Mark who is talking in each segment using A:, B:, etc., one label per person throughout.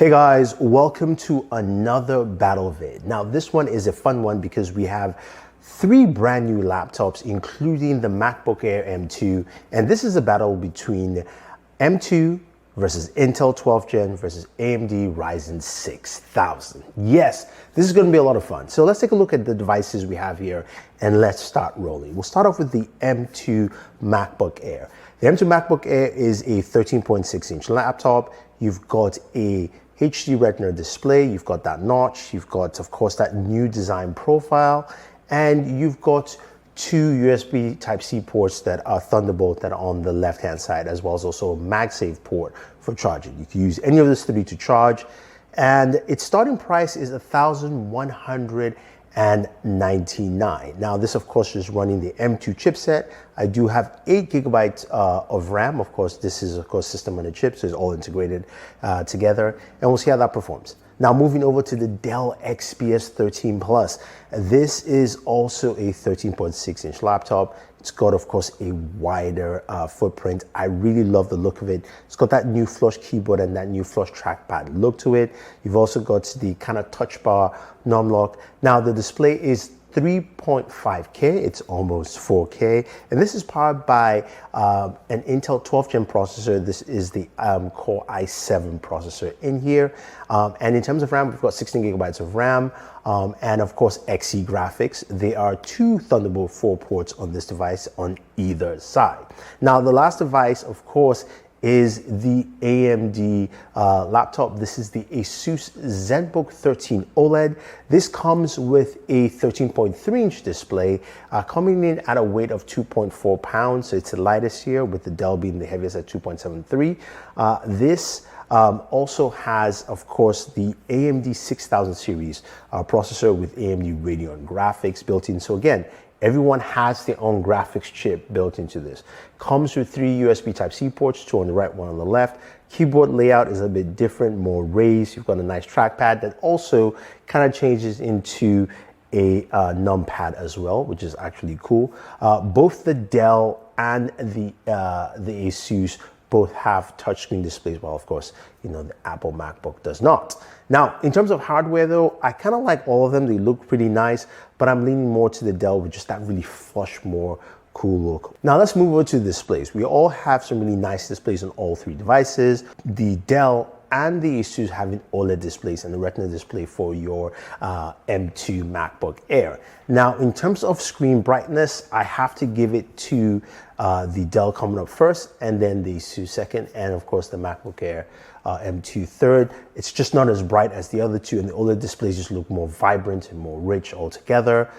A: Hey guys, welcome to another battle vid. Now this one is a fun one because we have three brand new laptops, including the MacBook Air M2, and this is a battle between M2 versus Intel 12th Gen versus AMD Ryzen 6000. Yes, this is going to be a lot of fun. So let's take a look at the devices we have here and let's start rolling. We'll start off with the M2 MacBook Air. The M2 MacBook Air is a 13.6-inch laptop. You've got a HD Retina display, you've got that notch, you've got, of course, that new design profile, and you've got two USB Type-C ports that are Thunderbolt that are on the left-hand side, as well as also a MagSafe port for charging. You can use any of those three to charge, and its starting price is $1,199. Now this of course is running the M2 chipset. I do have 8 gigabytes of RAM. Of course, this is of course system on a chip, so it's all integrated together, and we'll see how that performs. Now moving over to the Dell XPS 13 Plus. This is also a 13.6-inch laptop. It's got, of course, a wider footprint. I really love the look of it. It's got that new flush keyboard and that new flush trackpad look to it. You've also got the kind of touch bar num-lock. Now the display is 3.5K, it's almost 4K, and this is powered by an Intel 12th Gen processor. This is the Core i7 processor in here, and in terms of RAM, we've got 16 gigabytes of RAM, and of course Xe graphics. There are two Thunderbolt 4 ports on this device on either side. Now the last device, of course, is the AMD laptop. This is the Asus ZenBook 13 OLED. This comes with a 13.3-inch display, coming in at a weight of 2.4 pounds. So it's the lightest here, with the Dell being the heaviest at 2.73. This also has, of course, the AMD 6000 series processor with AMD Radeon graphics built in. So again, everyone has their own graphics chip built into this. Comes with 3 USB Type-C ports, 2 on the right, 1 on the left. Keyboard layout is a bit different, more raised. You've got a nice trackpad that also kind of changes into a numpad as well, which is actually cool. Both the Dell and the Asus both have touchscreen displays, while of course, you know, the Apple MacBook does not. Now, in terms of hardware though, I kind of like all of them. They look pretty nice, but I'm leaning more to the Dell with just that really flush, more cool look. Now let's move over to displays. We all have some really nice displays on all three devices. The Dell and the Asus having OLED displays and the Retina display for your M2 MacBook Air. Now, in terms of screen brightness, I have to give it to the Dell coming up first, and then the Asus second, and of course the MacBook Air M2 third. It's just not as bright as the other two, and the OLED displays just look more vibrant and more rich altogether.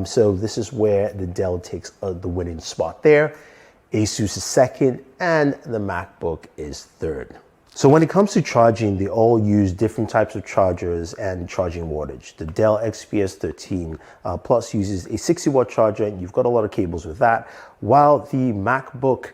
A: So this is where the Dell takes the winning spot there. Asus is second, and the MacBook is third. So when it comes to charging, they all use different types of chargers and charging wattage. The Dell XPS 13 Plus uses a 60-watt charger, and you've got a lot of cables with that, while the MacBook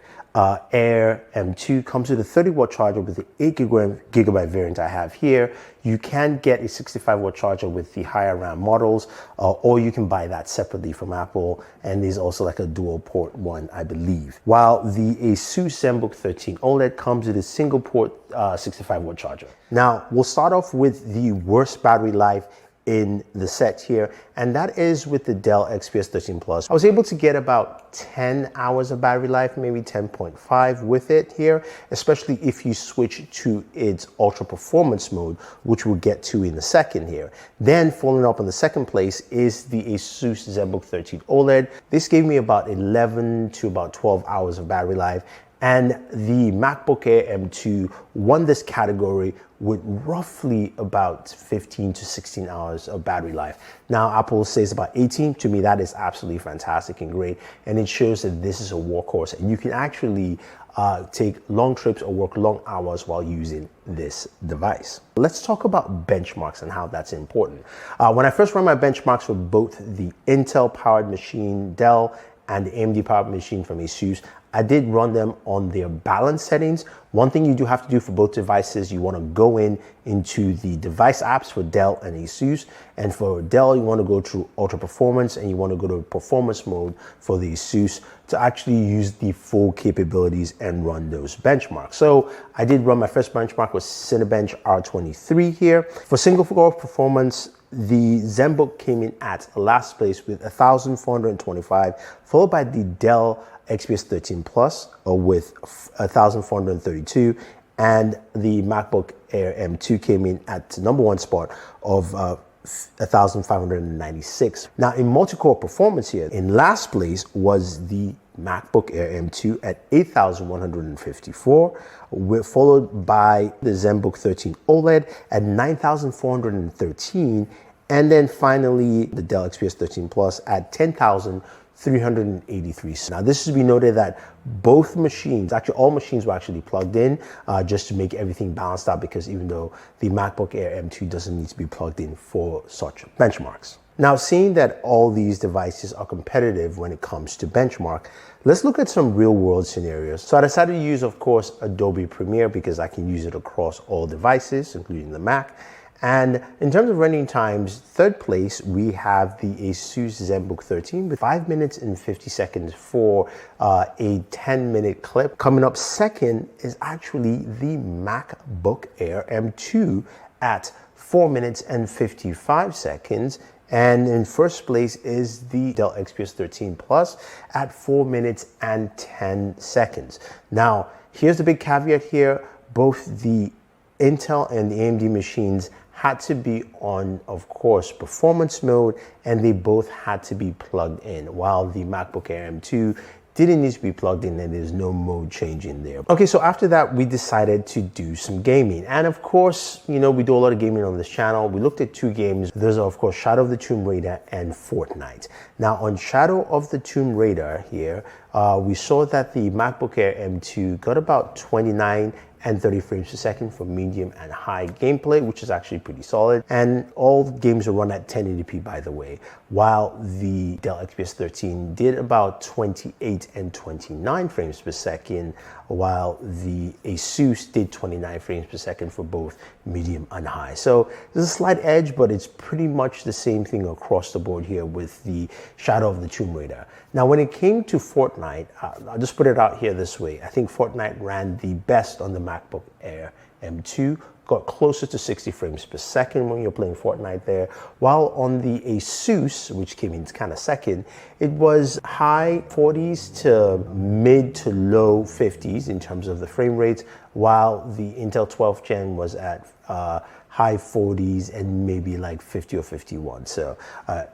A: Air M2 comes with a 30-watt charger with the 8 gigabyte variant I have here. You can get a 65-watt charger with the higher RAM models, or you can buy that separately from Apple, and there's also like a dual port one, I believe. While the Asus ZenBook 13 OLED comes with a single port 65-watt charger. Now, we'll start off with the worst battery life in the set here, and that is with the Dell XPS 13 Plus. I was able to get about 10 hours of battery life, maybe 10.5 with it here, especially if you switch to its ultra performance mode, which we'll get to in a second here. Then following up on the second place is the Asus ZenBook 13 OLED. This gave me about 11 to about 12 hours of battery life, and the MacBook Air M2 won this category with roughly about 15 to 16 hours of battery life. Now, Apple says about 18. To me, that is absolutely fantastic and great, and it shows that this is a workhorse, and you can actually take long trips or work long hours while using this device. Let's talk about benchmarks and how that's important. When I first ran my benchmarks for both the Intel powered machine Dell and the AMD Power Machine from Asus, I did run them on their balance settings. One thing you do have to do for both devices, you want to go into the device apps for Dell and Asus. And for Dell, you want to go to Ultra Performance, and you want to go to Performance mode for the Asus to actually use the full capabilities and run those benchmarks. So I did run my first benchmark with Cinebench R23 here. For single core performance, the ZenBook came in at last place with 1,425, followed by the Dell XPS 13 Plus with 1,432, and the MacBook Air M2 came in at the number one spot of 1,596. Now in multi-core performance here, in last place was the MacBook Air M2 at 8,154, followed by the ZenBook 13 OLED at 9,413, and then finally the Dell XPS 13 Plus at 10,383. Now this should be noted that both machines, actually all machines, were actually plugged in just to make everything balanced out, because even though the MacBook Air M2 doesn't need to be plugged in for such benchmarks. Now, seeing that all these devices are competitive when it comes to benchmark, let's look at some real world scenarios. So I decided to use, of course, Adobe Premiere because I can use it across all devices, including the Mac. And in terms of rendering times, third place, we have the Asus ZenBook 13 with 5 minutes and 50 seconds for a 10-minute clip. Coming up second is actually the MacBook Air M2 at 4 minutes and 55 seconds. And in first place is the Dell XPS 13 Plus at 4 minutes and 10 seconds. Now, here's the big caveat here. Both the Intel and the AMD machines had to be on, of course, performance mode, and they both had to be plugged in, while the MacBook Air M2 didn't need to be plugged in, and there's no mode change in there. Okay, so after that, we decided to do some gaming. And of course, you know, we do a lot of gaming on this channel. We looked at two games. Those are, of course, Shadow of the Tomb Raider and Fortnite. Now, on Shadow of the Tomb Raider here, we saw that the MacBook Air M2 got about 29 and 30 frames per second for medium and high gameplay, which is actually pretty solid. And all games are run at 1080p, by the way, while the Dell XPS 13 did about 28 and 29 frames per second, while the Asus did 29 frames per second for both medium and high. So there's a slight edge, but it's pretty much the same thing across the board here with the Shadow of the Tomb Raider. Now, when it came to Fortnite, I'll just put it out here this way. I think Fortnite ran the best on the MacBook Air M2, got closer to 60 frames per second when you're playing Fortnite there, while on the Asus, which came in kind of second, it was high 40s to mid to low 50s in terms of the frame rates, while the Intel 12th Gen was at high 40s and maybe like 50 or 51. So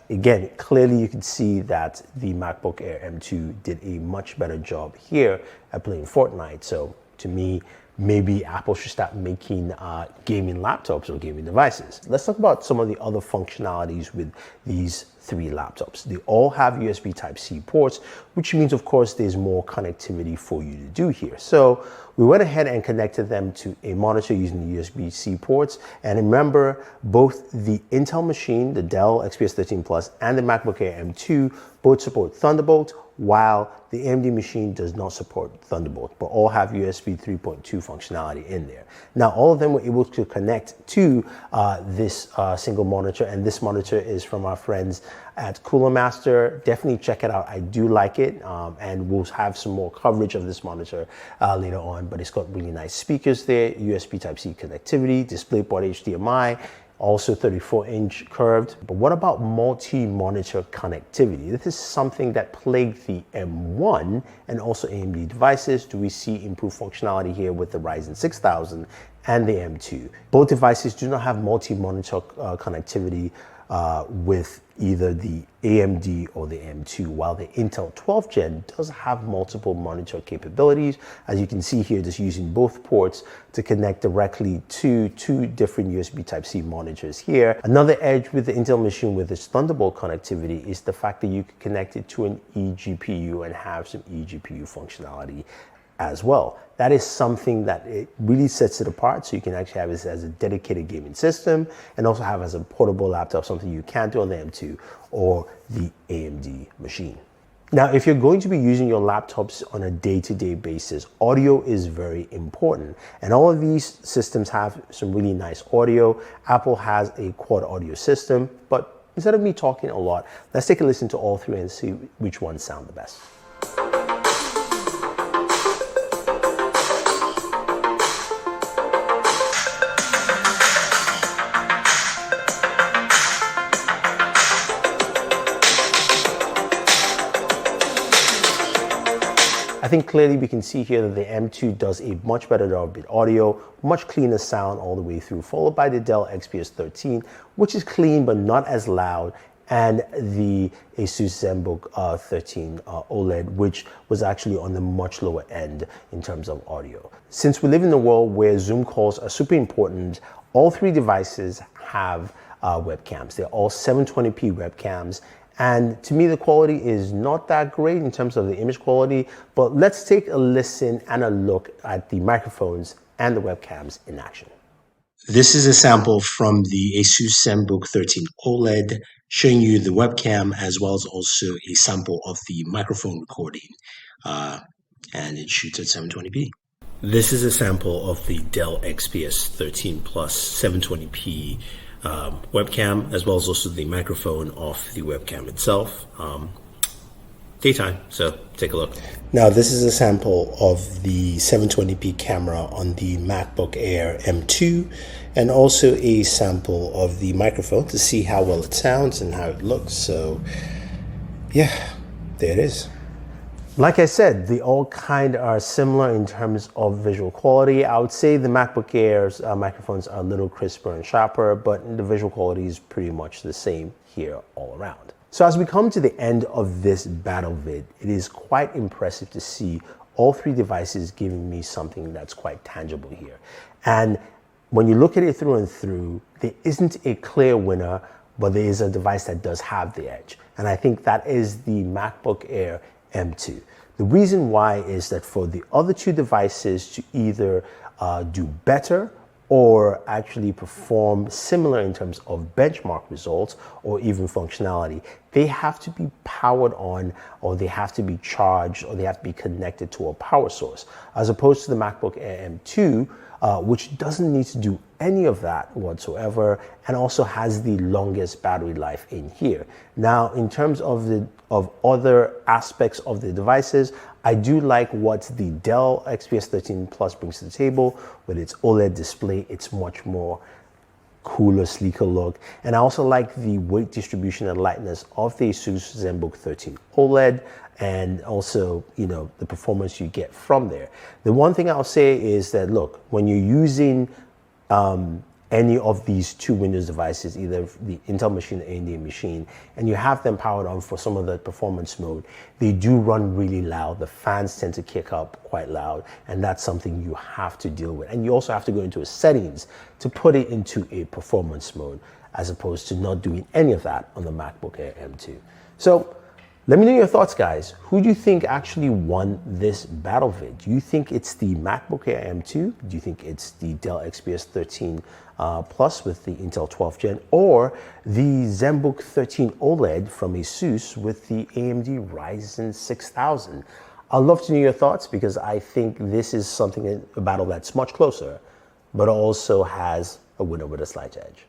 A: again, clearly you can see that the MacBook Air M2 did a much better job here at playing Fortnite. So to me, maybe Apple should start making gaming laptops or gaming devices. Let's talk about some of the other functionalities with these three laptops. They all have USB Type-C ports, which means, of course, there's more connectivity for you to do here. So we went ahead and connected them to a monitor using the USB-C ports. And remember, both the Intel machine, the Dell XPS 13 Plus, and the MacBook Air M2 both support Thunderbolt, while the AMD machine does not support Thunderbolt, but all have USB 3.2 functionality in there. Now, all of them were able to connect to this single monitor, and this monitor is from our friends at Cooler Master. Definitely check it out. I do like it, and we'll have some more coverage of this monitor later on, but it's got really nice speakers there, USB Type-C connectivity, DisplayPort HDMI, also 34-inch curved. But what about multi-monitor connectivity? This is something that plagued the M1 and also AMD devices. Do we see improved functionality here with the Ryzen 6000 and the M2? Both devices do not have multi-monitor connectivity with either the AMD or the M2, while the Intel 12th Gen does have multiple monitor capabilities. As you can see here, just using both ports to connect directly to two different USB Type-C monitors here. Another edge with the Intel machine with its Thunderbolt connectivity is the fact that you can connect it to an eGPU and have some eGPU functionality as well. That is something that it really sets it apart, so you can actually have this as a dedicated gaming system and also have as a portable laptop, something you can't do on the M2 or the AMD machine. Now, if you're going to be using your laptops on a day-to-day basis, audio is very important. And all of these systems have some really nice audio. Apple has a quad audio system, but instead of me talking a lot, let's take a listen to all three and see which ones sound the best. I think clearly we can see here that the M2 does a much better job with audio, much cleaner sound all the way through, followed by the Dell XPS 13, which is clean but not as loud, and the Asus ZenBook 13 OLED, which was actually on the much lower end in terms of audio. Since we live in a world where Zoom calls are super important, all three devices have webcams. They're all 720p webcams. And to me, the quality is not that great in terms of the image quality, but let's take a listen and a look at the microphones and the webcams in action. This is a sample from the Asus ZenBook 13 OLED, showing you the webcam as well as also a sample of the microphone recording, and it shoots at 720p. This is a sample of the Dell XPS 13 Plus 720p webcam, as well as also the microphone of the webcam itself. Daytime, so take a look. Now, this is a sample of the 720p camera on the MacBook Air M2, and also a sample of the microphone to see how well it sounds and how it looks. So yeah, there it is. Like I said, they all kind of are similar in terms of visual quality. I would say the MacBook Air's microphones are a little crisper and sharper, but the visual quality is pretty much the same here all around. So as we come to the end of this battle vid, it is quite impressive to see all three devices giving me something that's quite tangible here. And when you look at it through and through, there isn't a clear winner, but there is a device that does have the edge. And I think that is the MacBook Air M2. The reason why is that for the other two devices to either do better or actually perform similar in terms of benchmark results or even functionality, they have to be powered on, or they have to be charged, or they have to be connected to a power source, as opposed to the MacBook Air M2, which doesn't need to do any of that whatsoever, and also has the longest battery life in here. Now, in terms of other aspects of the devices, I do like what the Dell XPS 13 Plus brings to the table with its OLED display. It's much more cooler, sleeker look. And I also like the weight distribution and lightness of the Asus ZenBook 13 OLED, and also, you know, the performance you get from there. The one thing I'll say is that, look, when you're using any of these two Windows devices, either the Intel machine or AMD machine, and you have them powered on for some of the performance mode, they do run really loud. The fans tend to kick up quite loud, and that's something you have to deal with. And you also have to go into settings to put it into a performance mode, as opposed to not doing any of that on the MacBook Air M2. So let me know your thoughts, guys. Who do you think actually won this battle vid? Do you think it's the MacBook Air M2? Do you think it's the Dell XPS 13 Plus with the Intel 12th Gen, or the ZenBook 13 OLED from Asus with the AMD Ryzen 6000? I'd love to know your thoughts, because I think this is something, a battle that's much closer, but also has a winner with a slight edge.